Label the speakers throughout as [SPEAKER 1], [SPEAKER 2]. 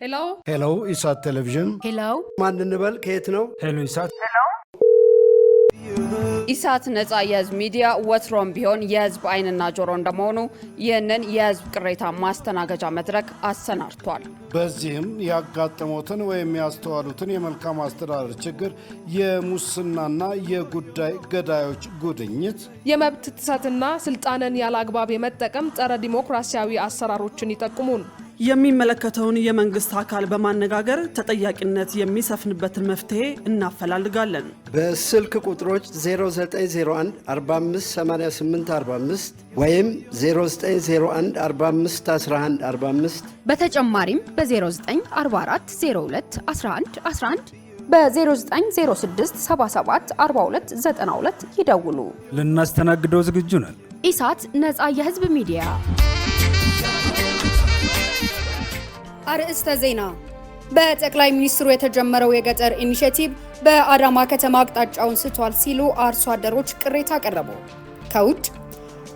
[SPEAKER 1] Hello, ኢሳት ቴሌቪዥን።
[SPEAKER 2] Hello.
[SPEAKER 3] ማን እንበል ከየት ነው?
[SPEAKER 1] Hello, ኢሳት።
[SPEAKER 2] ኢሳት ነጻ የህዝብ ሚዲያ ወትሮም ቢሆን የህዝብ አይንና ጆሮ እንደመሆኑ ይህንን የህዝብ ቅሬታ ማስተናገጃ መድረክ አሰናድቷል።
[SPEAKER 1] በዚህም ያጋጠሙትን ወይም ያስተዋሉትን የመልካም አስተዳደር ችግር፣ የሙስናና የጉዳይ ገዳዮች ጉድኝት፣
[SPEAKER 4] የመብት ጥሰትና ስልጣንን ያለአግባብ የመጠቀም ጸረ ዲሞክራሲያዊ አሰራሮችን ይጠቁሙን።
[SPEAKER 5] የሚመለከተውን የመንግስት አካል በማነጋገር ተጠያቂነት የሚሰፍንበትን መፍትሄ እናፈላልጋለን።
[SPEAKER 3] በስልክ ቁጥሮች 0901 4588 45 ወይም 0901 45 11 45
[SPEAKER 2] በተጨማሪም በ0944 02 11 11 በ0906 77 42 92 ይደውሉ።
[SPEAKER 1] ልናስተናግደው ዝግጁ ነን።
[SPEAKER 2] ኢሳት ነጻ የህዝብ ሚዲያ። አርእስተ ዜና። በጠቅላይ ሚኒስትሩ የተጀመረው የገጠር ኢኒሼቲቭ በአዳማ ከተማ አቅጣጫውን ስቷል ሲሉ አርሶ አደሮች ቅሬታ አቀረቡ። ከውጭ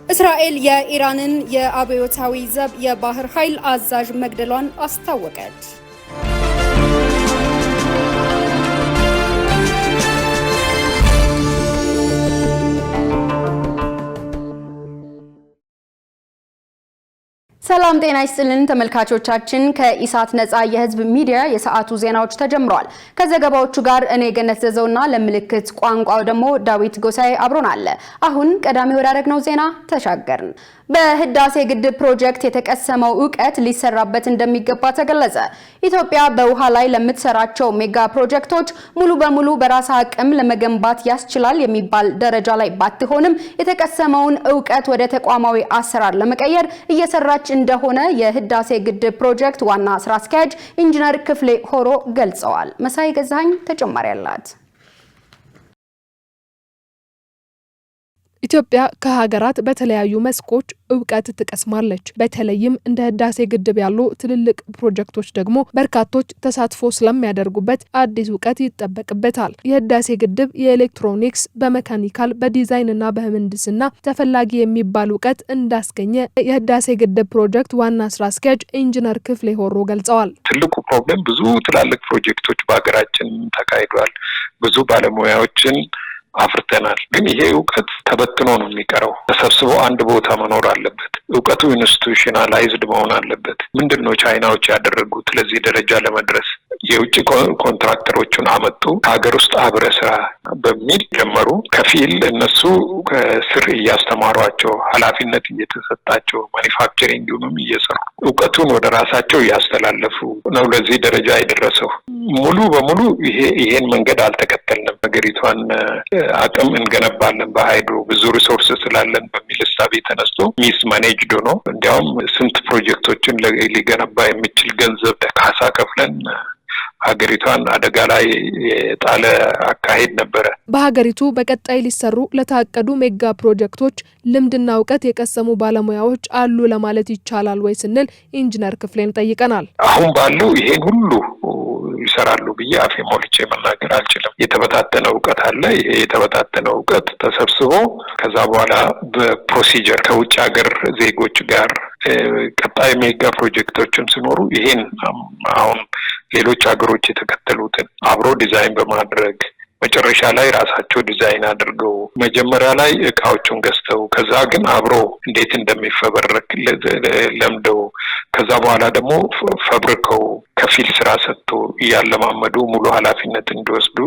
[SPEAKER 2] እስራኤል የኢራንን የአብዮታዊ ዘብ የባህር ኃይል አዛዥ መግደሏን አስታወቀች። ሰላም ጤና ይስጥልን ተመልካቾቻችን፣ ከኢሳት ነጻ የህዝብ ሚዲያ የሰዓቱ ዜናዎች ተጀምረዋል። ከዘገባዎቹ ጋር እኔ ገነት ዘዘውና ለምልክት ቋንቋው ደግሞ ዳዊት ጎሳይ አብሮናል። አሁን ቀዳሚ ወዳደረግነው ዜና ተሻገርን። በህዳሴ ግድብ ፕሮጀክት የተቀሰመው ዕውቀት ሊሰራበት እንደሚገባ ተገለጸ። ኢትዮጵያ በውሃ ላይ ለምትሰራቸው ሜጋ ፕሮጀክቶች ሙሉ በሙሉ በራስ አቅም ለመገንባት ያስችላል የሚባል ደረጃ ላይ ባትሆንም የተቀሰመውን ዕውቀት ወደ ተቋማዊ አሰራር ለመቀየር እየሰራች እንደሆነ የህዳሴ ግድብ ፕሮጀክት ዋና ስራ አስኪያጅ ኢንጂነር ክፍሌ ሆሮ ገልጸዋል። መሳይ ገዛኝ ተጨማሪ አላት።
[SPEAKER 4] ኢትዮጵያ ከሀገራት በተለያዩ መስኮች ዕውቀት ትቀስማለች። በተለይም እንደ ህዳሴ ግድብ ያሉ ትልልቅ ፕሮጀክቶች ደግሞ በርካቶች ተሳትፎ ስለሚያደርጉበት አዲስ ዕውቀት ይጠበቅበታል። የህዳሴ ግድብ የኤሌክትሮኒክስ፣ በመካኒካል፣ በዲዛይንና በምህንድስና ተፈላጊ የሚባል ዕውቀት እንዳስገኘ የህዳሴ ግድብ ፕሮጀክት ዋና ስራ አስኪያጅ ኢንጂነር ክፍሌ ሆሮ ገልጸዋል።
[SPEAKER 6] ትልቁ ፕሮብሌም ብዙ ትላልቅ ፕሮጀክቶች በሀገራችን ተካሂደዋል። ብዙ ባለሙያዎችን አፍርተናል። ግን ይሄ ዕውቀት ተበትኖ ነው የሚቀረው። ተሰብስቦ አንድ ቦታ መኖር አለበት። ዕውቀቱ ኢንስቲትዩሽናላይዝድ መሆን አለበት። ምንድነው ቻይናዎች ያደረጉት ለዚህ ደረጃ ለመድረስ? የውጭ ኮንትራክተሮቹን አመጡ። ሀገር ውስጥ አብረ ስራ በሚል ጀመሩ። ከፊል እነሱ ከስር እያስተማሯቸው፣ ኃላፊነት እየተሰጣቸው ማኒፋክቸሪንግንም እየሰሩ ዕውቀቱን ወደ ራሳቸው እያስተላለፉ ነው ለዚህ ደረጃ የደረሰው። ሙሉ በሙሉ ይሄን መንገድ አልተከተልንም። ሀገሪቷን አቅም እንገነባለን በሃይድሮ ብዙ ሪሶርስ ስላለን በሚል እሳቤ ተነስቶ ሚስ ማኔጅድ ነው። እንዲያውም ስንት ፕሮጀክቶችን ሊገነባ የሚችል ገንዘብ ካሳ ከፍለን ሀገሪቷን አደጋ ላይ የጣለ አካሄድ ነበረ።
[SPEAKER 4] በሀገሪቱ በቀጣይ ሊሰሩ ለታቀዱ ሜጋ ፕሮጀክቶች ልምድና ዕውቀት የቀሰሙ ባለሙያዎች አሉ ለማለት ይቻላል ወይ ስንል ኢንጂነር ክፍሌን ጠይቀናል።
[SPEAKER 6] አሁን ባለው ይሄን ሁሉ ይሰራሉ ብዬ አፌ ሞልቼ መናገር አልችልም። የተበታተነ ዕውቀት አለ። ይሄ የተበታተነ ዕውቀት ተሰብስቦ ከዛ በኋላ በፕሮሲጀር ከውጭ ሀገር ዜጎች ጋር ቀጣይ ሜጋ ፕሮጀክቶችን ሲኖሩ ይሄን አሁን ሌሎች ሀገሮች የተከተሉትን አብሮ ዲዛይን በማድረግ መጨረሻ ላይ ራሳቸው ዲዛይን አድርገው መጀመሪያ ላይ እቃዎቹን ገዝተው ከዛ ግን አብሮ እንዴት እንደሚፈበረክ ለምደው ከዛ በኋላ ደግሞ ፈብርከው ከፊል ስራ ሰጥቶ እያለማመዱ ሙሉ ኃላፊነት እንዲወስዱ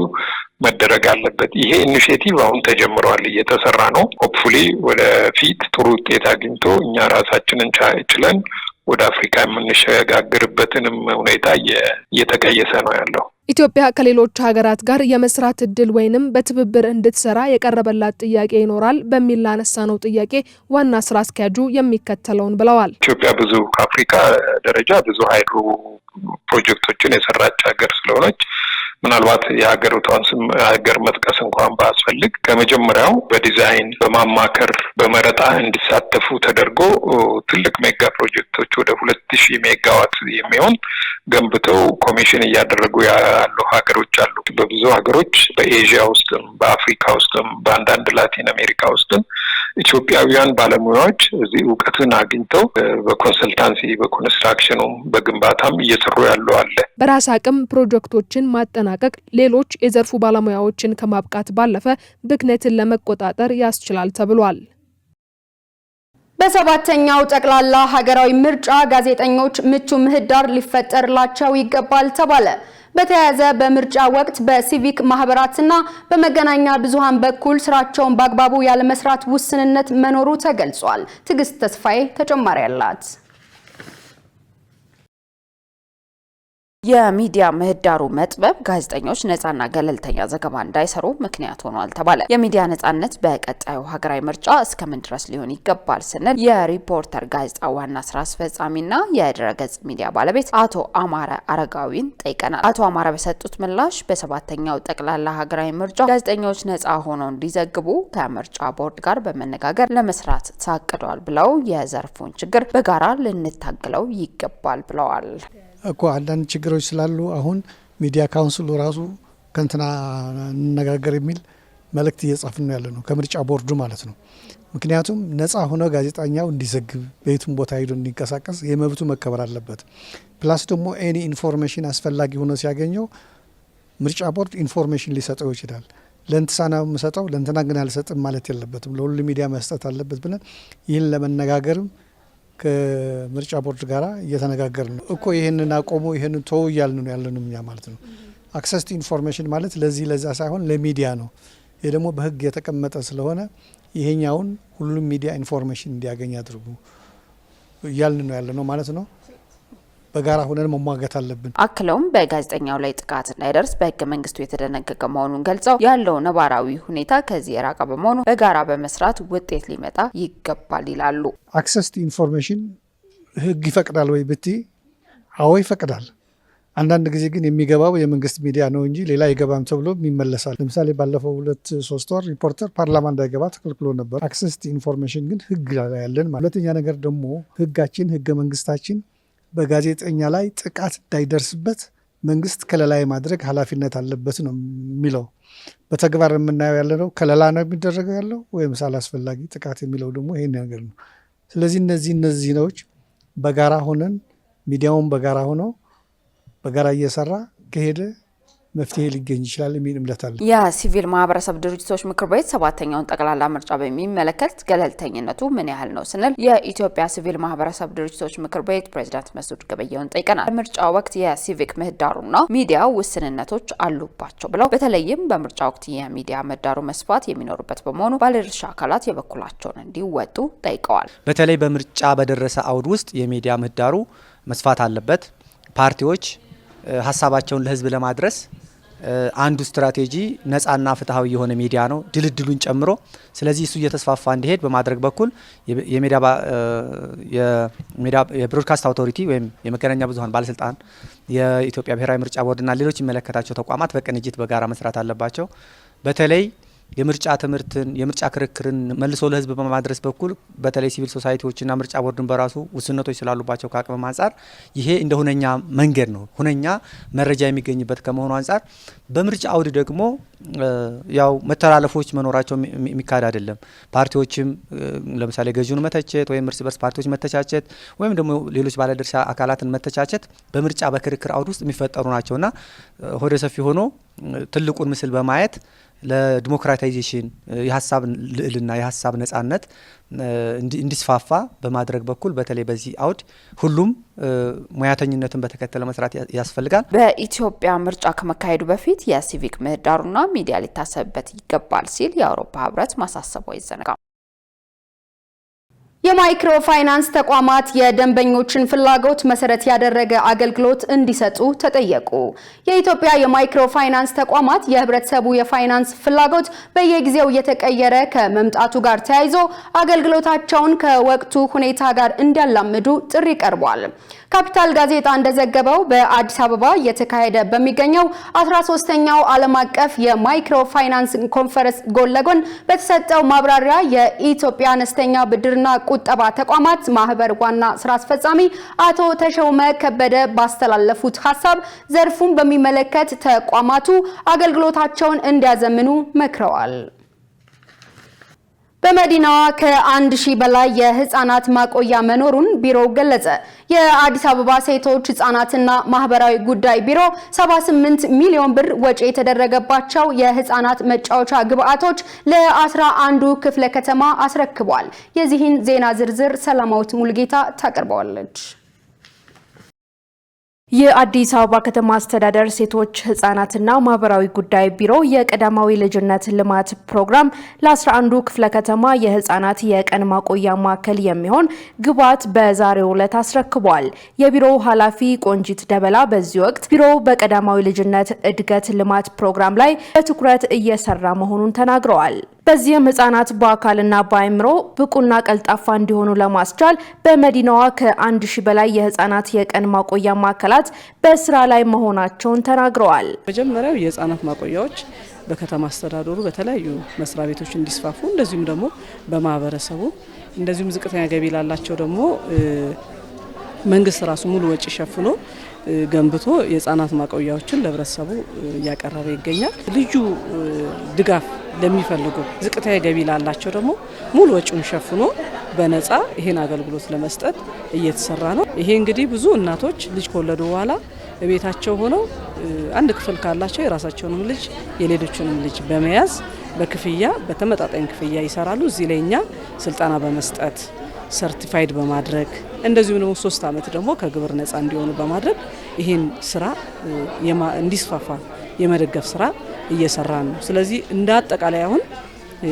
[SPEAKER 6] መደረግ አለበት። ይሄ ኢኒሼቲቭ አሁን ተጀምሯል፣ እየተሰራ ነው። ሆፕፉሊ ወደፊት ጥሩ ውጤት አግኝቶ እኛ ራሳችንን ችለን ወደ አፍሪካ የምንሸጋገርበትንም ሁኔታ እየተቀየሰ ነው ያለው።
[SPEAKER 4] ኢትዮጵያ ከሌሎች ሀገራት ጋር የመስራት እድል ወይንም በትብብር እንድትሰራ የቀረበላት ጥያቄ ይኖራል በሚል ላነሳነው ጥያቄ ዋና ስራ አስኪያጁ የሚከተለውን ብለዋል።
[SPEAKER 6] ኢትዮጵያ ብዙ ከአፍሪካ ደረጃ ብዙ ሃይድሮ ፕሮጀክቶችን የሰራች ሀገር ስለሆነች ምናልባት የሀገሪቷን ስም ሀገር መጥቀስ እንኳን ባስፈልግ ከመጀመሪያው በዲዛይን በማማከር በመረጣ እንዲሳተፉ ተደርጎ ትልቅ ሜጋ ፕሮጀክቶች ወደ 2000 ሜጋዋት የሚሆን ገንብተው ኮሚሽን እያደረጉ ያሉ ሀገሮች አሉ። በብዙ ሀገሮች በኤዥያ ውስጥም በአፍሪካ ውስጥም በአንዳንድ ላቲን አሜሪካ ውስጥም ኢትዮጵያውያን ባለሙያዎች እዚህ ዕውቀትን አግኝተው በኮንሰልታንሲ በኮንስትራክሽኑ በግንባታም እየሰሩ ያሉ አለ።
[SPEAKER 4] በራስ አቅም ፕሮጀክቶችን ማጠናቀቅ ሌሎች የዘርፉ ባለሙያዎችን ከማብቃት ባለፈ ብክነትን ለመቆጣጠር ያስችላል ተብሏል።
[SPEAKER 2] በሰባተኛው ጠቅላላ ሀገራዊ ምርጫ ጋዜጠኞች ምቹ ምህዳር ሊፈጠርላቸው ይገባል ተባለ። በተያያዘ በምርጫ ወቅት በሲቪክ ማህበራትና በመገናኛ ብዙሃን በኩል ስራቸውን በአግባቡ ያለመስራት ውስንነት መኖሩ ተገልጿል። ትዕግስት ተስፋዬ ተጨማሪ አላት።
[SPEAKER 7] የሚዲያ ምህዳሩ መጥበብ ጋዜጠኞች ነፃና ገለልተኛ ዘገባ እንዳይሰሩ ምክንያት ሆኗል ተባለ። የሚዲያ ነፃነት በቀጣዩ ሀገራዊ ምርጫ እስከምን ድረስ ሊሆን ይገባል ስንል የሪፖርተር ጋዜጣ ዋና ስራ አስፈጻሚና የድረገጽ ሚዲያ ባለቤት አቶ አማረ አረጋዊን ጠይቀናል። አቶ አማረ በሰጡት ምላሽ በሰባተኛው ጠቅላላ ሀገራዊ ምርጫ ጋዜጠኞች ነፃ ሆነው እንዲዘግቡ ከምርጫ ቦርድ ጋር በመነጋገር ለመስራት ታቅዷል ብለው የዘርፉን ችግር በጋራ ልንታገለው ይገባል ብለዋል።
[SPEAKER 8] እኮ አንዳንድ ችግሮች ስላሉ አሁን ሚዲያ ካውንስሉ ራሱ ከንትና እንነጋገር የሚል መልእክት እየጻፍን ነው ያለነው ከምርጫ ቦርዱ ማለት ነው። ምክንያቱም ነፃ ሆኖ ጋዜጠኛው እንዲዘግብ በየቱም ቦታ ሄዶ እንዲንቀሳቀስ የመብቱ መከበር አለበት። ፕላስ ደግሞ ኤኒ ኢንፎርሜሽን አስፈላጊ ሆኖ ሲያገኘው ምርጫ ቦርድ ኢንፎርሜሽን ሊሰጠው ይችላል። ለእንትሳና መስጠው ለእንትና ግን አልሰጥም ማለት የለበትም። ለሁሉ ሚዲያ መስጠት አለበት ብለን ይህን ለመነጋገርም ከምርጫ ቦርድ ጋራ እየተነጋገርን ነው እኮ ይሄንን አቆሙ ይሄንን ተው እያልን ነው ያለነው እኛ ማለት ነው። አክሰስ ቱ ኢንፎርሜሽን ማለት ለዛ ሳይሆን ለሚዲያ ነው። ይሄ ደግሞ በህግ የተቀመጠ ስለሆነ ይሄኛውን ሁሉም ሚዲያ ኢንፎርሜሽን እንዲያገኝ አድርጉ እያልን ነው ያለነው ማለት ነው። በጋራ ሆነን መሟገት አለብን።
[SPEAKER 7] አክለውም በጋዜጠኛው ላይ ጥቃት እንዳይደርስ በህገ መንግስቱ የተደነገገ መሆኑን ገልጸው ያለው ነባራዊ ሁኔታ ከዚህ የራቀ በመሆኑ በጋራ በመስራት ውጤት ሊመጣ ይገባል ይላሉ።
[SPEAKER 8] አክሰስ ቱ ኢንፎርሜሽን ህግ ይፈቅዳል ወይ ብቲ? አዎ ይፈቅዳል። አንዳንድ ጊዜ ግን የሚገባው የመንግስት ሚዲያ ነው እንጂ ሌላ አይገባም ተብሎ ይመለሳል። ለምሳሌ ባለፈው 2-3 ወር ሪፖርተር ፓርላማ እንዳይገባ ተከልክሎ ነበር። አክሰስ ቱ ኢንፎርሜሽን ግን ህግ ላይ ያለን። ሁለተኛ ነገር ደግሞ ህጋችን ህገ መንግስታችን በጋዜጠኛ ላይ ጥቃት እንዳይደርስበት መንግስት ከለላ ማድረግ ኃላፊነት አለበት ነው የሚለው። በተግባር የምናየው ያለው ከለላ ነው የሚደረገው ያለው ወይም ሳላስፈላጊ ጥቃት የሚለው ደግሞ ይሄን ነገር ነው። ስለዚህ እነዚህ ነዎች በጋራ ሆነን ሚዲያውን በጋራ ሆኖ በጋራ እየሰራ ከሄደ መፍትሄ ሊገኝ ይችላል የሚል እምነት አለ።
[SPEAKER 7] የሲቪል ማህበረሰብ ድርጅቶች ምክር ቤት ሰባተኛውን ጠቅላላ ምርጫ በሚመለከት ገለልተኝነቱ ምን ያህል ነው ስንል የኢትዮጵያ ሲቪል ማህበረሰብ ድርጅቶች ምክር ቤት ፕሬዝዳንት መስዑድ ገበየሁን ጠይቀናል። ምርጫ ወቅት የሲቪክ ምህዳሩና ሚዲያው ውስንነቶች አሉባቸው ብለው በተለይም በምርጫ ወቅት የሚዲያ ምህዳሩ መስፋት የሚኖርበት በመሆኑ ባለድርሻ አካላት የበኩላቸውን እንዲወጡ ጠይቀዋል።
[SPEAKER 9] በተለይ በምርጫ በደረሰ አውድ ውስጥ የሚዲያ ምህዳሩ መስፋት አለበት። ፓርቲዎች ሀሳባቸውን ለህዝብ ለማድረስ አንዱ ስትራቴጂ ነፃና ፍትሃዊ የሆነ ሚዲያ ነው ድልድሉን ጨምሮ። ስለዚህ እሱ እየተስፋፋ እንዲሄድ በማድረግ በኩል የብሮድካስት አውቶሪቲ ወይም የመገናኛ ብዙሃን ባለስልጣን፣ የኢትዮጵያ ብሔራዊ ምርጫ ቦርድና ሌሎች የሚመለከታቸው ተቋማት በቅንጅት በጋራ መስራት አለባቸው። በተለይ የምርጫ ትምህርትን የምርጫ ክርክርን መልሶ ለህዝብ በማድረስ በኩል በተለይ ሲቪል ሶሳይቲዎችና ምርጫ ቦርድን በራሱ ውስንነቶች ስላሉባቸው ከአቅም አንጻር ይሄ እንደ ሁነኛ መንገድ ነው ሁነኛ መረጃ የሚገኝበት ከመሆኑ አንጻር በምርጫ አውድ ደግሞ ያው መተላለፎች መኖራቸው የሚካድ አይደለም። ፓርቲዎችም ለምሳሌ ገዢውን መተቸት ወይም እርስ በርስ ፓርቲዎች መተቻቸት ወይም ደግሞ ሌሎች ባለድርሻ አካላትን መተቻቸት በምርጫ በክርክር አውድ ውስጥ የሚፈጠሩ ናቸውና ሆደ ሰፊ ሆኖ ትልቁን ምስል በማየት ለዲሞክራታይዜሽን የሀሳብ ልዕልና የሀሳብ ነጻነት እንዲስፋፋ በማድረግ በኩል በተለይ በዚህ አውድ ሁሉም ሙያተኝነትን በተከተለ መስራት ያስፈልጋል።
[SPEAKER 7] በኢትዮጵያ ምርጫ ከመካሄዱ በፊት የሲቪክ ምህዳሩና ሚዲያ ሊታሰብበት ይገባል ሲል የአውሮፓ ህብረት ማሳሰቡ አይዘነጋም። የማይክሮ ፋይናንስ ተቋማት የደንበኞችን ፍላጎት መሰረት ያደረገ አገልግሎት እንዲሰጡ ተጠየቁ። የኢትዮጵያ የማይክሮ ፋይናንስ ተቋማት የህብረተሰቡ የፋይናንስ ፍላጎት በየጊዜው እየተቀየረ ከመምጣቱ ጋር ተያይዞ አገልግሎታቸውን ከወቅቱ ሁኔታ ጋር እንዲያላምዱ ጥሪ ቀርቧል። ካፒታል ጋዜጣ እንደዘገበው በአዲስ አበባ እየተካሄደ በሚገኘው 13ኛው ዓለም አቀፍ የማይክሮ ፋይናንስ ኮንፈረንስ ጎን ለጎን በተሰጠው ማብራሪያ የኢትዮጵያ አነስተኛ ብድርና ቁጠባ ተቋማት ማህበር ዋና ስራ አስፈጻሚ አቶ ተሾመ ከበደ ባስተላለፉት ሐሳብ ዘርፉን በሚመለከት ተቋማቱ አገልግሎታቸውን እንዲያዘምኑ መክረዋል።
[SPEAKER 2] በመዲናዋ ከ1000 በላይ የህፃናት ማቆያ መኖሩን ቢሮው ገለጸ። የአዲስ አበባ ሴቶች ህፃናትና ማህበራዊ ጉዳይ ቢሮ 78 ሚሊዮን ብር ወጪ የተደረገባቸው የህፃናት መጫወቻ ግብአቶች ለ11ዱ ክፍለ ከተማ አስረክቧል። የዚህን ዜና ዝርዝር ሰላማዊት ሙልጌታ ታቀርበዋለች።
[SPEAKER 7] የአዲስ አበባ ከተማ አስተዳደር ሴቶች ህፃናትና ማህበራዊ ጉዳይ ቢሮ የቀዳማዊ ልጅነት ልማት ፕሮግራም ለ11ዱ ክፍለ ከተማ የህፃናት የቀን ማቆያ ማዕከል የሚሆን ግብዓት በዛሬው ዕለት አስረክቧል። የቢሮው ኃላፊ ቆንጂት ደበላ በዚህ ወቅት ቢሮው በቀዳማዊ ልጅነት እድገት ልማት ፕሮግራም ላይ በትኩረት እየሰራ መሆኑን ተናግረዋል። በዚህም ህፃናት በአካልና በአእምሮ ብቁና ቀልጣፋ እንዲሆኑ ለማስቻል በመዲናዋ ከ1000 በላይ የህፃናት የቀን ማቆያ ማዕከላት በስራ ላይ መሆናቸውን ተናግረዋል።
[SPEAKER 5] መጀመሪያው የህፃናት ማቆያዎች በከተማ አስተዳደሩ በተለያዩ መስሪያ ቤቶች እንዲስፋፉ እንደዚሁም ደግሞ በማህበረሰቡ እንደዚሁም ዝቅተኛ ገቢ ላላቸው ደግሞ መንግስት ራሱ ሙሉ ወጪ ሸፍኖ ገንብቶ የህፃናት ማቆያዎችን ለህብረተሰቡ እያቀረበ ይገኛል። ልዩ ድጋፍ ለሚፈልጉ ዝቅተኛ ገቢ ላላቸው ደግሞ ሙሉ ወጪውን ሸፍኖ በነፃ ይሄን አገልግሎት ለመስጠት እየተሰራ ነው። ይሄ እንግዲህ ብዙ እናቶች ልጅ ከወለዱ በኋላ በቤታቸው ሆነው አንድ ክፍል ካላቸው የራሳቸውንም ልጅ የሌሎችንም ልጅ በመያዝ በክፍያ በተመጣጣኝ ክፍያ ይሰራሉ። እዚህ ላይ እኛ ስልጠና በመስጠት ሰርቲፋይድ በማድረግ እንደዚሁም ደግሞ 3 ዓመት ደግሞ ከግብር ነፃ እንዲሆኑ በማድረግ ይሄን ስራ እንዲስፋፋ የመደገፍ ስራ እየሰራን ነው። ስለዚህ እንደ አጠቃላይ አሁን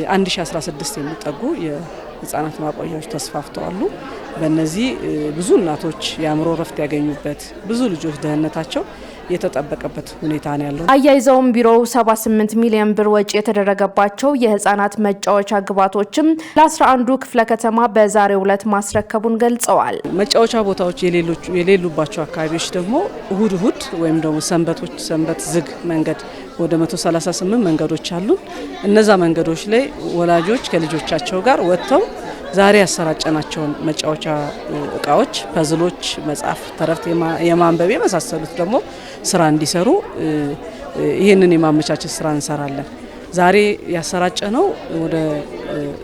[SPEAKER 5] 1016 የሚጠጉ የህፃናት ማቆያዎች ተስፋፍተዋል። በእነዚህ ብዙ እናቶች የአእምሮ ረፍት ያገኙበት ብዙ ልጆች ደህንነታቸው የተጠበቀበት ሁኔታ ነው ያለው።
[SPEAKER 7] አያይዘውም ቢሮው 78 ሚሊዮን ብር ወጪ የተደረገባቸው የህፃናት መጫወቻ ግብዓቶችም ለ11ዱ ክፍለ ከተማ በዛሬው ዕለት ማስረከቡን ገልጸዋል።
[SPEAKER 5] መጫወቻ ቦታዎች የሌሉባቸው አካባቢዎች ደግሞ እሁድ ወይም ደግሞ ሰንበት ዝግ መንገድ ወደ 138 መንገዶች አሉ። እነዛ መንገዶች ላይ ወላጆች ከልጆቻቸው ጋር ወጥተው ዛሬ ያሰራጨናቸውን መጫወቻ እቃዎች፣ ፐዝሎች፣ መጽሐፍ፣ ተረፍት የማንበብ የመሳሰሉት ደግሞ ስራ እንዲሰሩ ይሄንን የማመቻቸት ስራ እንሰራለን። ዛሬ ያሰራጨነው ወደ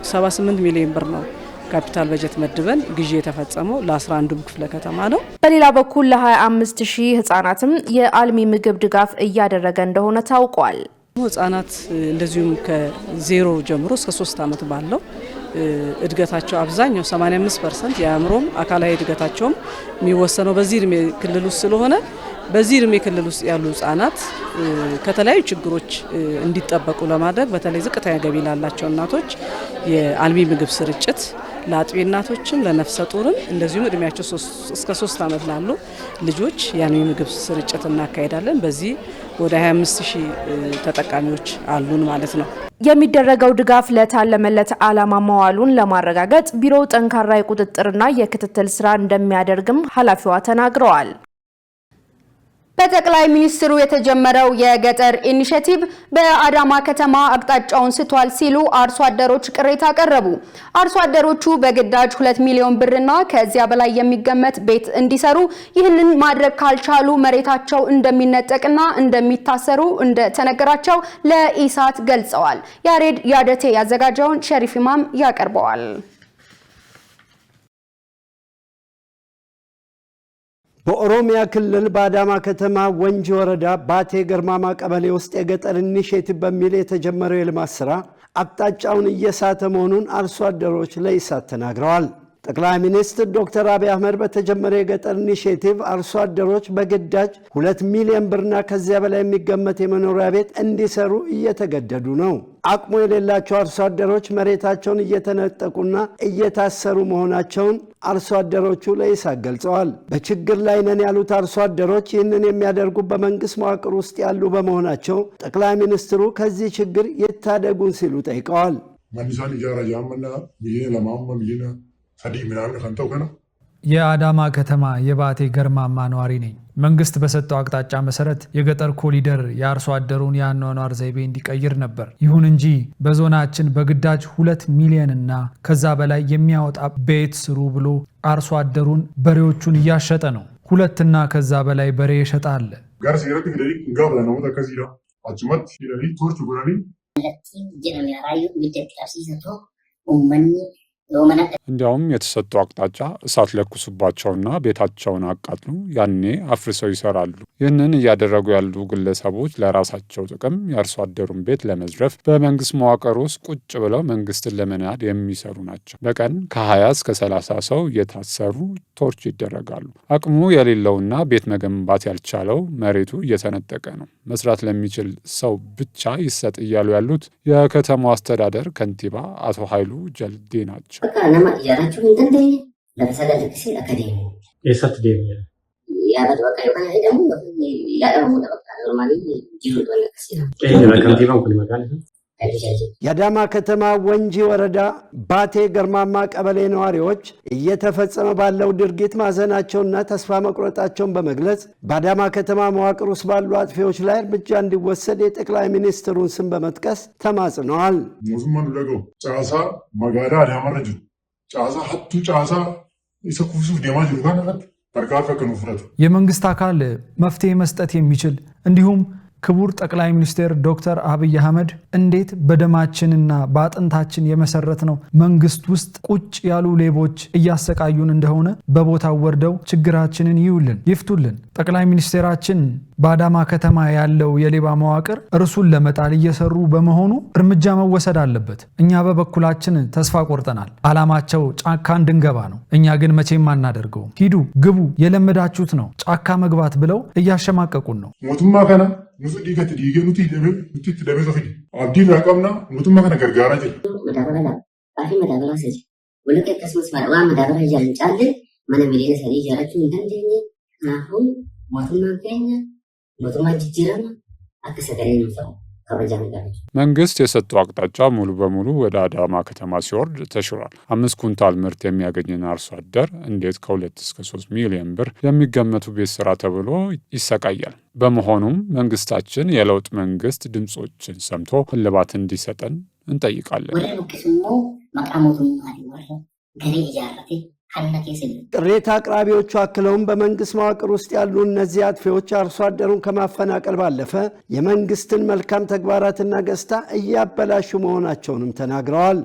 [SPEAKER 5] 78 ሚሊዮን ብር ነው። ካፒታል በጀት መድበን ግዢ የተፈጸመው ለ11ዱም ክፍለ ከተማ ነው።
[SPEAKER 7] በሌላ በኩል ለ25000 ህፃናትም የአልሚ ምግብ ድጋፍ እያደረገ እንደሆነ ታውቋል።
[SPEAKER 5] ህፃናት እንደዚሁም ከ0 ጀምሮ እስከ 3 ዓመት ባለው እድገታቸው አብዛኛው 85% የአእምሮም አካላዊ እድገታቸውም የሚወሰነው በዚህ እድሜ ክልል ውስጥ ስለሆነ በዚህ እድሜ ክልል ውስጥ ያሉ ህፃናት ከተለያዩ ችግሮች እንዲጠበቁ ለማድረግ በተለይ ዝቅተኛ ገቢ ላላቸው እናቶች የአልሚ ምግብ ስርጭት ለአጥቢ እናቶችም ለነፍሰ ጡርም እንደዚሁም እድሜያቸው እስከ 3 ዓመት ላሉ ልጆች የአልሚ ምግብ ስርጭት እናካሄዳለን። በዚህ ወደ 25000 ተጠቃሚዎች አሉን ማለት ነው።
[SPEAKER 7] የሚደረገው ድጋፍ ለታለመለት ዓላማ መዋሉን ለማረጋገጥ ቢሮው ጠንካራ የቁጥጥርና የክትትል ስራ እንደሚያደርግም ኃላፊዋ ተናግረዋል።
[SPEAKER 2] በጠቅላይ ሚኒስትሩ የተጀመረው የገጠር ኢኒሼቲቭ በአዳማ ከተማ አቅጣጫውን ስቷል ሲሉ አርሶ አደሮች ቅሬታ አቀረቡ። አርሶ አደሮቹ በግዳጅ 2 ሚሊዮን ብርና ከዚያ በላይ የሚገመት ቤት እንዲሰሩ ይህንን ማድረግ ካልቻሉ መሬታቸው እንደሚነጠቅና እንደሚታሰሩ እንደተነገራቸው ለኢሳት ገልጸዋል። ያሬድ ያደቴ ያዘጋጀውን ሸሪፍ ኢማም ያቀርበዋል።
[SPEAKER 3] በኦሮሚያ ክልል በአዳማ ከተማ ወንጂ ወረዳ ባቴ ገርማማ ቀበሌ ውስጥ የገጠር ኢኒሼቲቭ በሚል የተጀመረው የልማት ስራ አቅጣጫውን እየሳተ መሆኑን አርሶ አደሮች ለኢሳት ተናግረዋል። ጠቅላይ ሚኒስትር ዶክተር አብይ አህመድ በተጀመረ የገጠር ኢኒሼቲቭ አርሶ አደሮች በግዳጅ 2 ሚሊዮን ብርና ከዚያ በላይ የሚገመት የመኖሪያ ቤት እንዲሰሩ እየተገደዱ ነው። አቅሙ የሌላቸው አርሶ አደሮች መሬታቸውን እየተነጠቁና እየታሰሩ መሆናቸውን አርሶ አደሮቹ ለኢሳት ገልጸዋል። በችግር ላይ ነን ያሉት አርሶ አደሮች ይህንን የሚያደርጉ በመንግስት መዋቅር ውስጥ ያሉ በመሆናቸው ጠቅላይ ሚኒስትሩ ከዚህ ችግር ይታደጉን ሲሉ ጠይቀዋል።
[SPEAKER 10] ማንሳን ይጃራ ጃምና ሚሊዮን ለማም ሚሊዮን
[SPEAKER 11] የአዳማ ከተማ የባቴ ገርማማ ነዋሪ ነኝ። መንግስት በሰጠው አቅጣጫ መሰረት የገጠር ኮሪደር የአርሶ አደሩን የአኗኗር ዘይቤ እንዲቀይር ነበር። ይሁን እንጂ በዞናችን በግዳጅ 2 ሚሊዮን እና ከዛ በላይ የሚያወጣ ቤት ስሩ ብሎ አርሶ አደሩን በሬዎቹን እያሸጠ ነው። 2 እና ከዛ በላይ በሬ ይሸጣል።
[SPEAKER 12] እንዲያውም የተሰጡ አቅጣጫ እሳት ለኩሱባቸውና ቤታቸውን አቃጥሉ፣ ያኔ አፍርሰው ይሰራሉ። ይህንን እያደረጉ ያሉ ግለሰቦች ለራሳቸው ጥቅም የአርሶ አደሩን ቤት ለመዝረፍ በመንግስት መዋቅር ውስጥ ቁጭ ብለው መንግስትን ለመናድ የሚሰሩ ናቸው። በቀን ከ20 እስከ 30 ሰው እየታሰሩ ቶርች ይደረጋሉ። አቅሙ የሌለውና ቤት መገንባት ያልቻለው መሬቱ እየተነጠቀ ነው። መስራት ለሚችል ሰው ብቻ ይሰጥ እያሉ ያሉት የከተማው አስተዳደር ከንቲባ አቶ ኃይሉ ጀልዴ ናቸው።
[SPEAKER 3] የአዳማ ከተማ ወንጂ ወረዳ ባቴ ገርማማ ቀበሌ ነዋሪዎች እየተፈጸመ ባለው ድርጊት ማዘናቸውና ተስፋ መቁረጣቸውን በመግለጽ በአዳማ ከተማ መዋቅር ውስጥ ባሉ አጥፊዎች ላይ እርምጃ እንዲወሰድ የጠቅላይ ሚኒስትሩን ስም በመጥቀስ ተማጽነዋል።
[SPEAKER 10] ሞቱማን ደገው ጫሳ መጋዳ አዳማ ረጁ ጫሳ ሀቱ ጫሳ ይሰኩሱፍ ደማ ጅሩካን በርካታ ከኑፍረት
[SPEAKER 11] የመንግስት አካል መፍትሄ መስጠት የሚችል እንዲሁም ክቡር ጠቅላይ ሚኒስትር ዶክተር አብይ አህመድ እንዴት በደማችንና በአጥንታችን የመሰረት ነው መንግስት ውስጥ ቁጭ ያሉ ሌቦች እያሰቃዩን እንደሆነ በቦታው ወርደው ችግራችንን ይፍቱልን። ጠቅላይ ሚኒስትራችን በአዳማ ከተማ ያለው የሌባ መዋቅር እርሱን ለመጣል እየሰሩ በመሆኑ እርምጃ መወሰድ አለበት። እኛ በበኩላችን ተስፋ ቆርጠናል። አላማቸው ጫካ እንድንገባ ነው። እኛ ግን መቼም አናደርገው። ሂዱ፣ ግቡ፣ የለመዳችሁት ነው ጫካ መግባት ብለው እያሸማቀቁን ነው።
[SPEAKER 10] ሞቱማ ከና ንሱ ዲከት ዲገኑቲ ደበ ሶፊ አብዲ ረቀምና ሞቱማ ከና ገርጋራ ጅ
[SPEAKER 13] መዳበራ አፊ መዳበራ ሰጂ ወለቀ ከስመስ ማዋ መዳበራ ይያልጫል ማነ ሚሊየን ሰሪ ያራቹ እንደንደኝ አሁን ሞቱማ ከኛ ሞቱማ ጅጅራና አከሰከሬ ነው
[SPEAKER 12] መንግስት የሰጠው አቅጣጫ ሙሉ በሙሉ ወደ አዳማ ከተማ ሲወርድ ተሽሯል። 5 ኩንታል ምርት የሚያገኝን አርሶ አደር እንዴት ከ2 እስከ 3 ሚሊዮን ብር የሚገመቱ ቤት ስራ ተብሎ ይሰቃያል። በመሆኑም መንግስታችን የለውጥ መንግስት ድምጾችን ሰምቶ እልባት እንዲሰጠን እንጠይቃለን።
[SPEAKER 3] ቅሬታ አቅራቢዎቹ አክለውም በመንግስት መዋቅር ውስጥ ያሉ እነዚህ አጥፊዎች አርሶ አደሩን ከማፈናቀል ባለፈ የመንግስትን መልካም ተግባራትና ገጽታ እያበላሹ መሆናቸውንም ተናግረዋል።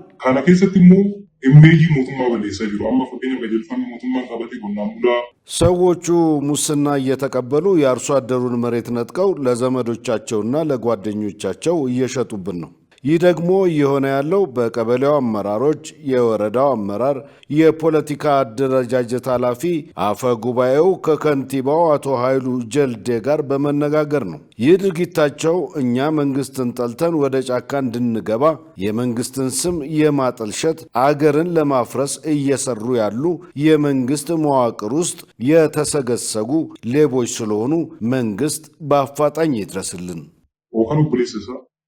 [SPEAKER 1] ሰዎቹ ሙስና እየተቀበሉ የአርሶ አደሩን መሬት ነጥቀው ለዘመዶቻቸውና ለጓደኞቻቸው እየሸጡብን ነው። ይህ ደግሞ እየሆነ ያለው በቀበሌው አመራሮች፣ የወረዳው አመራር፣ የፖለቲካ አደረጃጀት ኃላፊ አፈ ጉባኤው ከከንቲባው አቶ ኃይሉ ጀልዴ ጋር በመነጋገር ነው። ይህ ድርጊታቸው እኛ መንግስትን ጠልተን ወደ ጫካ እንድንገባ የመንግስትን ስም የማጠልሸት አገርን ለማፍረስ እየሰሩ ያሉ የመንግስት መዋቅር ውስጥ የተሰገሰጉ ሌቦች ስለሆኑ መንግስት በአፋጣኝ ይድረስልን።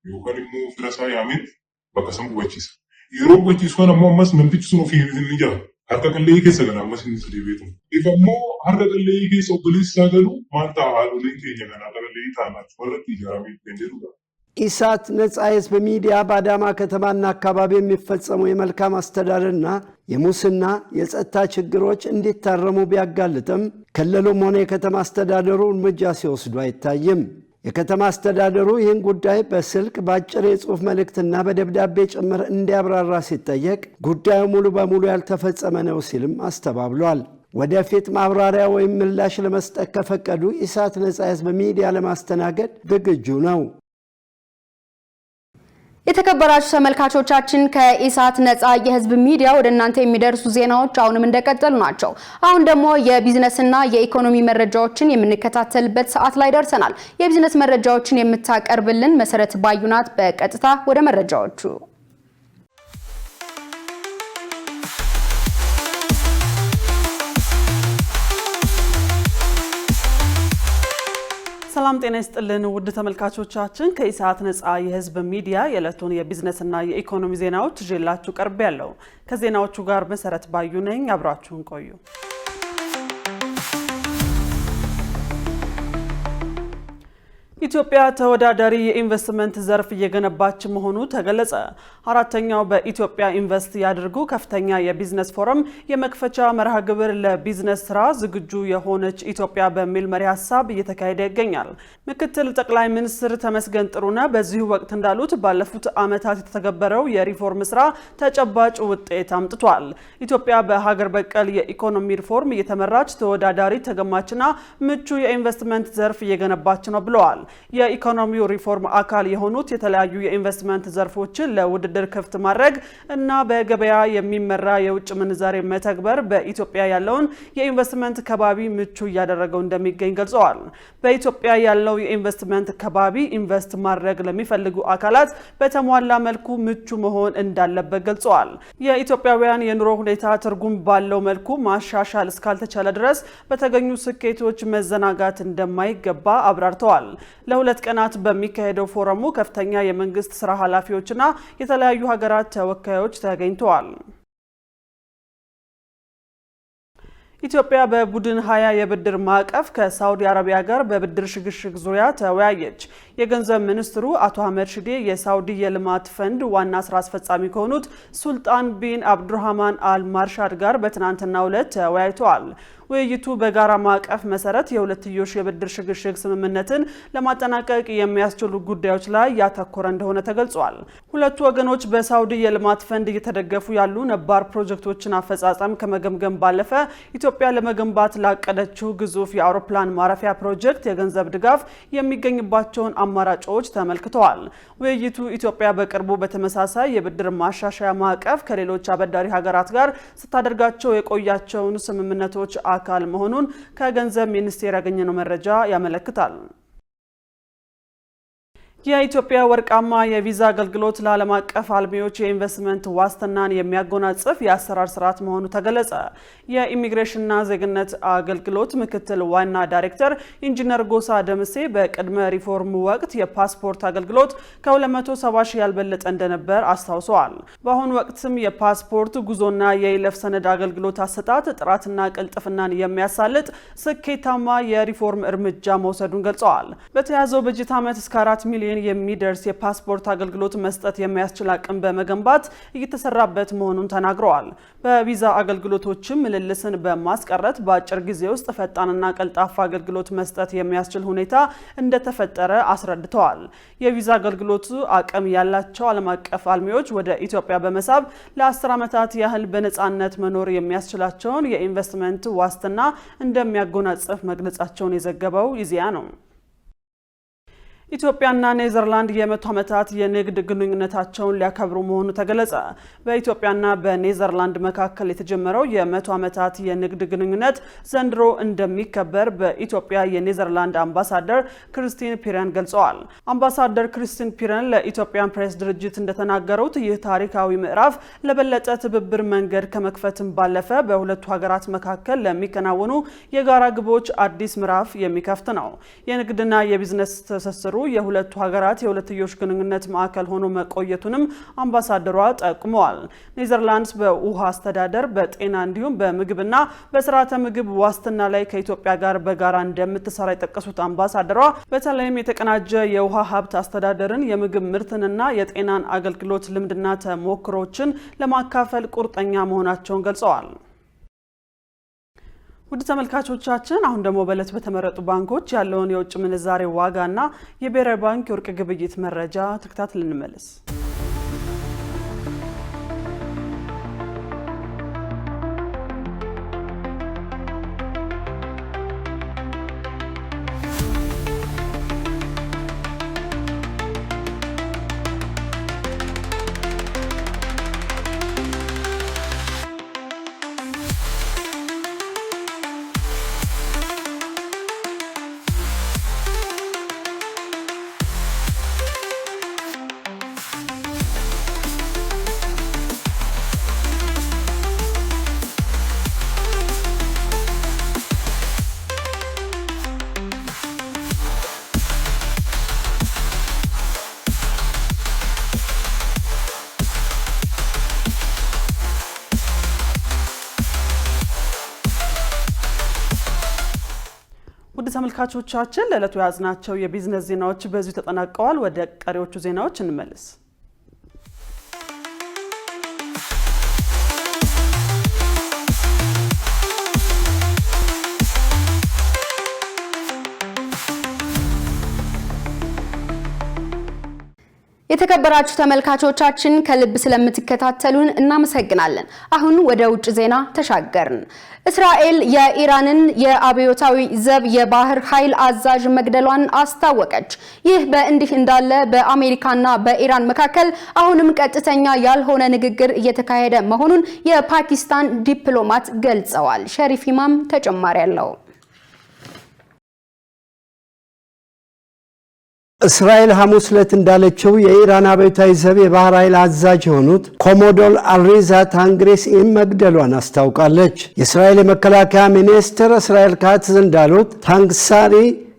[SPEAKER 10] yookaan immoo firasaa yaameen bakka san qubachiisa. Yeroo qubachiisu kana ammoo ammas namtichi sun ofii hin jira. Harka qallee keessa gala ammas hin deebi'eetu. Ifa ammoo harka qallee keessa obboleessi isaa galu maal ta'a haadholeen keenya kana harka qallee taa'anaaf warratti ijaaramee kan jedhudha.
[SPEAKER 3] ኢሳት ነጻ የህዝብ ሚዲያ በአዳማ ከተማና አካባቢ የሚፈጸሙ የመልካም አስተዳደርና የሙስና የጸጥታ ችግሮች እንዲታረሙ ቢያጋልጥም ክልሉም ሆነ የከተማ አስተዳደሩ እርምጃ ሲወስዱ አይታይም። የከተማ አስተዳደሩ ይህን ጉዳይ በስልክ በአጭር የጽሑፍ መልእክትና በደብዳቤ ጭምር እንዲያብራራ ሲጠየቅ ጉዳዩ ሙሉ በሙሉ ያልተፈጸመ ነው ሲልም አስተባብሏል። ወደፊት ማብራሪያ ወይም ምላሽ ለመስጠት ከፈቀዱ ኢሳት ነጻ የህዝብ ሚዲያ ለማስተናገድ ዝግጁ ነው።
[SPEAKER 2] የተከበራችሁ ተመልካቾቻችን ከኢሳት ነጻ የህዝብ ሚዲያ ወደ እናንተ የሚደርሱ ዜናዎች አሁንም እንደቀጠሉ ናቸው። አሁን ደግሞ የቢዝነስና የኢኮኖሚ መረጃዎችን የምንከታተልበት ሰዓት ላይ ደርሰናል። የቢዝነስ መረጃዎችን የምታቀርብልን መሰረት ባዩናት በቀጥታ ወደ መረጃዎቹ።
[SPEAKER 5] ሰላም ጤና ይስጥልን ውድ ተመልካቾቻችን ከኢሳት ነጻ የህዝብ ሚዲያ የዕለቱን የቢዝነስና የኢኮኖሚ ዜናዎች ይዤላችሁ ቀርቤያለሁ። ከዜናዎቹ ጋር መሰረት ባዩ ነኝ። አብራችሁን ቆዩ። ኢትዮጵያ ተወዳዳሪ የኢንቨስትመንት ዘርፍ እየገነባች መሆኑ ተገለጸ። አራተኛው በኢትዮጵያ ኢንቨስት ያድርጉ ከፍተኛ የቢዝነስ ፎረም የመክፈቻ መርሃ ግብር ለቢዝነስ ስራ ዝግጁ የሆነች ኢትዮጵያ በሚል መሪ ሀሳብ እየተካሄደ ይገኛል። ምክትል ጠቅላይ ሚኒስትር ተመስገን ጥሩነህ በዚህ ወቅት እንዳሉት ባለፉት ዓመታት የተተገበረው የሪፎርም ስራ ተጨባጭ ውጤት አምጥቷል። ኢትዮጵያ በሀገር በቀል የኢኮኖሚ ሪፎርም እየተመራች ተወዳዳሪ ተገማችና ምቹ የኢንቨስትመንት ዘርፍ እየገነባች ነው ብለዋል። የኢኮኖሚው ሪፎርም አካል የሆኑት የተለያዩ የኢንቨስትመንት ዘርፎችን ለውድድር ክፍት ማድረግ እና በገበያ የሚመራ የውጭ ምንዛሬ መተግበር በኢትዮጵያ ያለውን የኢንቨስትመንት ከባቢ ምቹ እያደረገው እንደሚገኝ ገልጸዋል። በኢትዮጵያ ያለው የኢንቨስትመንት ከባቢ ኢንቨስት ማድረግ ለሚፈልጉ አካላት በተሟላ መልኩ ምቹ መሆን እንዳለበት ገልጸዋል። የኢትዮጵያውያን የኑሮ ሁኔታ ትርጉም ባለው መልኩ ማሻሻል እስካልተቻለ ድረስ በተገኙ ስኬቶች መዘናጋት እንደማይገባ አብራርተዋል። ለሁለት ቀናት በሚካሄደው ፎረሙ ከፍተኛ የመንግስት ስራ ኃላፊዎችና የተለያዩ ሀገራት ተወካዮች ተገኝተዋል። ኢትዮጵያ በቡድን 20 የብድር ማዕቀፍ ከሳውዲ አረቢያ ጋር በብድር ሽግሽግ ዙሪያ ተወያየች። የገንዘብ ሚኒስትሩ አቶ አህመድ ሽዴ የሳውዲ የልማት ፈንድ ዋና ስራ አስፈጻሚ ከሆኑት ሱልጣን ቢን አብዱራህማን አል ማርሻድ ጋር በትናንትናው ዕለት ተወያይተዋል። ውይይቱ በጋራ ማዕቀፍ መሰረት የሁለትዮሽ የብድር ሽግሽግ ስምምነትን ለማጠናቀቅ የሚያስችሉ ጉዳዮች ላይ ያተኮረ እንደሆነ ተገልጿል። ሁለቱ ወገኖች በሳውዲ የልማት ፈንድ እየተደገፉ ያሉ ነባር ፕሮጀክቶችን አፈጻጸም ከመገምገም ባለፈ ኢትዮጵያ ለመገንባት ላቀደችው ግዙፍ የአውሮፕላን ማረፊያ ፕሮጀክት የገንዘብ ድጋፍ የሚገኝባቸውን አማራጮች ተመልክተዋል። ውይይቱ ኢትዮጵያ በቅርቡ በተመሳሳይ የብድር ማሻሻያ ማዕቀፍ ከሌሎች አበዳሪ ሀገራት ጋር ስታደርጋቸው የቆያቸውን ስምምነቶች አካል መሆኑን ከገንዘብ ሚኒስቴር ያገኘነው መረጃ ያመለክታል። የኢትዮጵያ ወርቃማ የቪዛ አገልግሎት ለዓለም አቀፍ አልሚዎች የኢንቨስትመንት ዋስትናን የሚያጎናጽፍ የአሰራር ስርዓት መሆኑ ተገለጸ። የኢሚግሬሽንና ዜግነት አገልግሎት ምክትል ዋና ዳይሬክተር ኢንጂነር ጎሳ ደምሴ በቅድመ ሪፎርም ወቅት የፓስፖርት አገልግሎት ከ270 ሺህ ያልበለጠ እንደነበር አስታውሰዋል። በአሁኑ ወቅትም የፓስፖርት ጉዞና የይለፍ ሰነድ አገልግሎት አሰጣጥ ጥራትና ቅልጥፍናን የሚያሳልጥ ስኬታማ የሪፎርም እርምጃ መውሰዱን ገልጸዋል። በተያዘው በጀት ዓመት እስከ 4 ሚሊዮን የሚደርስ የፓስፖርት አገልግሎት መስጠት የሚያስችል አቅም በመገንባት እየተሰራበት መሆኑን ተናግረዋል። በቪዛ አገልግሎቶችም ምልልስን በማስቀረት በአጭር ጊዜ ውስጥ ፈጣንና ቀልጣፋ አገልግሎት መስጠት የሚያስችል ሁኔታ እንደተፈጠረ አስረድተዋል። የቪዛ አገልግሎቱ አቅም ያላቸው ዓለም አቀፍ አልሚዎች ወደ ኢትዮጵያ በመሳብ ለ10 ዓመታት ያህል በነፃነት መኖር የሚያስችላቸውን የኢንቨስትመንት ዋስትና እንደሚያጎናጽፍ መግለጻቸውን የዘገበው ኢዜአ ነው። ኢትዮጵያና ኔዘርላንድ የ100 ዓመታት የንግድ ግንኙነታቸውን ሊያከብሩ መሆኑ ተገለጸ። በኢትዮጵያና በኔዘርላንድ መካከል የተጀመረው የ100 ዓመታት የንግድ ግንኙነት ዘንድሮ እንደሚከበር በኢትዮጵያ የኔዘርላንድ አምባሳደር ክርስቲን ፒረን ገልጸዋል። አምባሳደር ክርስቲን ፒረን ለኢትዮጵያን ፕሬስ ድርጅት እንደተናገሩት ይህ ታሪካዊ ምዕራፍ ለበለጠ ትብብር መንገድ ከመክፈትም ባለፈ በሁለቱ ሀገራት መካከል ለሚከናወኑ የጋራ ግቦች አዲስ ምዕራፍ የሚከፍት ነው። የንግድና የቢዝነስ ትስስሩ የሁለቱ ሀገራት የሁለትዮሽ ግንኙነት ማዕከል ሆኖ መቆየቱንም አምባሳደሯ ጠቁመዋል። ኔዘርላንድስ በውሃ አስተዳደር፣ በጤና እንዲሁም በምግብና በስርዓተ ምግብ ዋስትና ላይ ከኢትዮጵያ ጋር በጋራ እንደምትሰራ የጠቀሱት አምባሳደሯ በተለይም የተቀናጀ የውሃ ሀብት አስተዳደርን፣ የምግብ ምርትንና የጤናን አገልግሎት ልምድና ተሞክሮችን ለማካፈል ቁርጠኛ መሆናቸውን ገልጸዋል። ውድ ተመልካቾቻችን አሁን ደግሞ በዕለት በተመረጡ ባንኮች ያለውን የውጭ ምንዛሬ ዋጋና የብሔራዊ ባንክ የወርቅ ግብይት መረጃ ተከታትለን እንመለስ።
[SPEAKER 14] ተመልካቾቻችን ለዕለቱ ያዝናቸው የቢዝነስ ዜናዎች በዚሁ ተጠናቀዋል። ወደ ቀሪዎቹ ዜናዎች እንመለስ።
[SPEAKER 2] የተከበራችሁ ተመልካቾቻችን ከልብ ስለምትከታተሉን እናመሰግናለን። አሁን ወደ ውጭ ዜና ተሻገርን። እስራኤል የኢራንን የአብዮታዊ ዘብ የባህር ኃይል አዛዥ መግደሏን አስታወቀች። ይህ በእንዲህ እንዳለ በአሜሪካና በኢራን መካከል አሁንም ቀጥተኛ ያልሆነ ንግግር እየተካሄደ መሆኑን የፓኪስታን ዲፕሎማት ገልጸዋል። ሸሪፍ ኢማም ተጨማሪ አለው።
[SPEAKER 3] እስራኤል ሐሙስ ዕለት እንዳለችው የኢራን አብዮታዊ ዘብ የባህር ኃይል አዛዥ የሆኑት ኮሞዶር አልሪዛ ታንግሬሲን መግደሏን አስታውቃለች። የእስራኤል የመከላከያ ሚኒስትር እስራኤል ካትዝ እንዳሉት ታንግሳሪ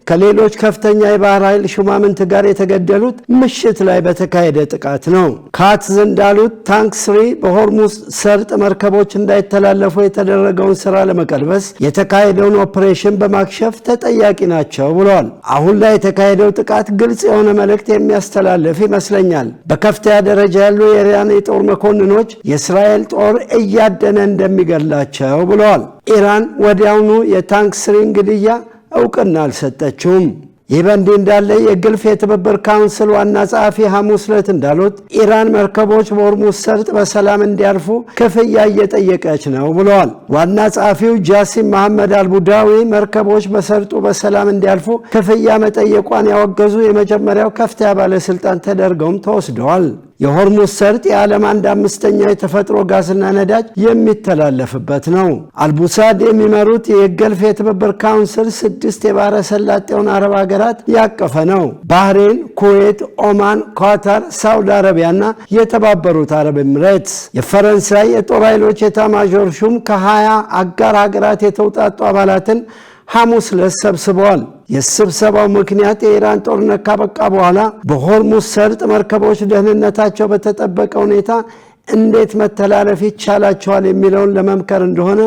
[SPEAKER 3] ከሌሎች ከፍተኛ የባህር ኃይል ሹማምንት ጋር የተገደሉት ምሽት ላይ በተካሄደ ጥቃት ነው። ካትዝ እንዳሉት ታንክ ስሪ በሆርሙዝ ሰርጥ መርከቦች እንዳይተላለፉ የተደረገውን ስራ ለመቀልበስ የተካሄደውን ኦፕሬሽን በማክሸፍ ተጠያቂ ናቸው ብለዋል። አሁን ላይ የተካሄደው ጥቃት ግልጽ የሆነ መልእክት የሚያስተላልፍ ይመስለኛል። በከፍተኛ ደረጃ ያሉ የኢራን የጦር መኮንኖች የእስራኤል ጦር እያደነ እንደሚገላቸው ብለዋል። ኢራን ወዲያውኑ የታንክ ስሪን ግድያ እውቅና አልሰጠችውም። ይህ በእንዲህ እንዳለ የግልፍ የትብብር ካውንስል ዋና ጸሐፊ ሐሙስ ዕለት እንዳሉት ኢራን መርከቦች በሆርሙዝ ሰርጥ በሰላም እንዲያልፉ ክፍያ እየጠየቀች ነው ብለዋል። ዋና ጸሐፊው ጃሲም መሐመድ አልቡዳዊ መርከቦች በሰርጡ በሰላም እንዲያልፉ ክፍያ መጠየቋን ያወገዙ የመጀመሪያው ከፍተኛ ባለስልጣን ተደርገውም ተወስደዋል። የሆርሙዝ ሰርጥ የዓለም 1/5 የተፈጥሮ ጋዝና ነዳጅ የሚተላለፍበት ነው። አልቡሳድ የሚመሩት የገልፍ የትብብር ካውንስል 6 የባህረ ሰላጤውን አረብ ሀገራት ያቀፈ ነው። ባህሬን፣ ኩዌት፣ ኦማን፣ ኳታር፣ ሳውዲ አረቢያና የተባበሩት አረብ ኤምሬትስ። የፈረንሳይ የጦር ኃይሎች ኤታማዦር ሹም ከ20 አጋር ሀገራት የተውጣጡ አባላትን ሐሙስ ዕለት ሰብስበዋል። የስብሰባው ምክንያት የኢራን ጦርነት ካበቃ በኋላ በሆርሙዝ ሰርጥ መርከቦች ደህንነታቸው በተጠበቀ ሁኔታ እንዴት መተላለፍ ይቻላቸዋል የሚለውን ለመምከር እንደሆነ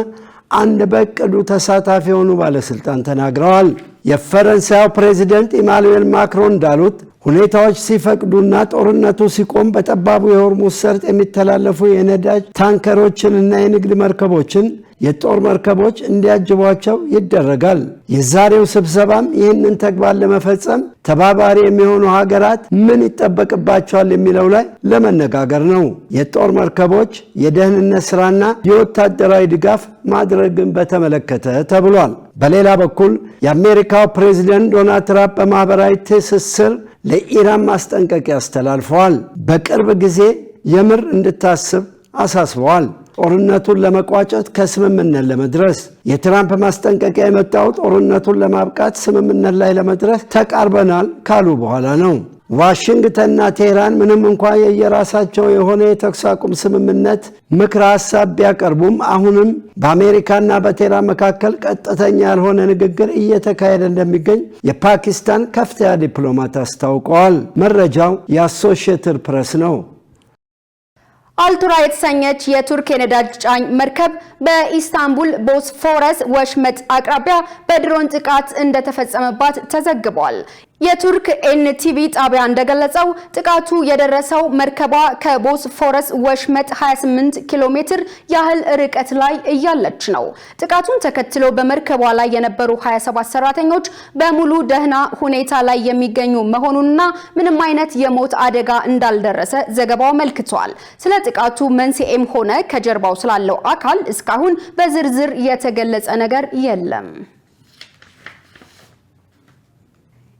[SPEAKER 3] አንድ በቅዱ ተሳታፊ የሆኑ ባለስልጣን ተናግረዋል። የፈረንሳዩ ፕሬዚደንት ኢማኑኤል ማክሮን እንዳሉት ሁኔታዎች ሲፈቅዱና ጦርነቱ ሲቆም በጠባቡ የሆርሙዝ ሰርጥ የሚተላለፉ የነዳጅ ታንከሮችንና የንግድ መርከቦችን የጦር መርከቦች እንዲያጅቧቸው ይደረጋል። የዛሬው ስብሰባም ይህንን ተግባር ለመፈጸም ተባባሪ የሚሆኑ ሀገራት ምን ይጠበቅባቸዋል የሚለው ላይ ለመነጋገር ነው። የጦር መርከቦች የደህንነት ስራና የወታደራዊ ድጋፍ ማድረግን በተመለከተ ተብሏል። በሌላ በኩል የአሜሪካው ፕሬዚደንት ዶናልድ ትራምፕ በማህበራዊ ትስስር ለኢራን ማስጠንቀቂያ አስተላልፈዋል። በቅርብ ጊዜ የምር እንድታስብ አሳስበዋል። ጦርነቱን ለመቋጨት ከስምምነት ለመድረስ የትራምፕ ማስጠንቀቂያ የመጣው ጦርነቱን ለማብቃት ስምምነት ላይ ለመድረስ ተቃርበናል ካሉ በኋላ ነው። ዋሽንግተንና ቴህራን ምንም እንኳን የየራሳቸው የሆነ የተኩስ አቁም ስምምነት ምክረ ሀሳብ ቢያቀርቡም አሁንም በአሜሪካና በቴህራን መካከል ቀጥተኛ ያልሆነ ንግግር እየተካሄደ እንደሚገኝ የፓኪስታን ከፍተኛ ዲፕሎማት አስታውቀዋል። መረጃው የአሶሺየትድ ፕሬስ ነው።
[SPEAKER 2] አልቱራ የተሰኘች የቱርክ የነዳጅ ጫኝ መርከብ በኢስታንቡል ቦስፎረስ ወሽመጥ አቅራቢያ በድሮን ጥቃት እንደተፈጸመባት ተዘግቧል። የቱርክ ኤንቲቪ ጣቢያ እንደገለጸው ጥቃቱ የደረሰው መርከቧ ከቦስፎረስ ወሽመጥ 28 ኪሎ ሜትር ያህል ርቀት ላይ እያለች ነው። ጥቃቱን ተከትሎ በመርከቧ ላይ የነበሩ 27 ሰራተኞች በሙሉ ደህና ሁኔታ ላይ የሚገኙ መሆኑንና ምንም አይነት የሞት አደጋ እንዳልደረሰ ዘገባው አመልክቷል። ስለ ጥቃቱ መንስኤም ሆነ ከጀርባው ስላለው አካል እስካሁን በዝርዝር የተገለጸ ነገር የለም።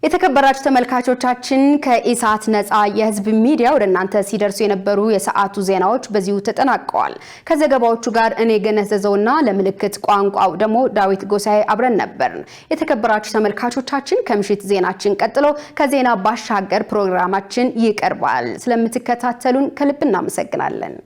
[SPEAKER 2] የተከበራችሁ ተመልካቾቻችን ከኢሳት ነፃ የህዝብ ሚዲያ ወደ እናንተ ሲደርሱ የነበሩ የሰዓቱ ዜናዎች በዚሁ ተጠናቀዋል። ከዘገባዎቹ ጋር እኔ ገነት ዘዘውና ለምልክት ቋንቋው ደግሞ ዳዊት ጎሳዬ አብረን ነበርን። የተከበራችሁ ተመልካቾቻችን ከምሽት ዜናችን ቀጥሎ ከዜና ባሻገር ፕሮግራማችን ይቀርባል። ስለምትከታተሉን ከልብ እናመሰግናለን።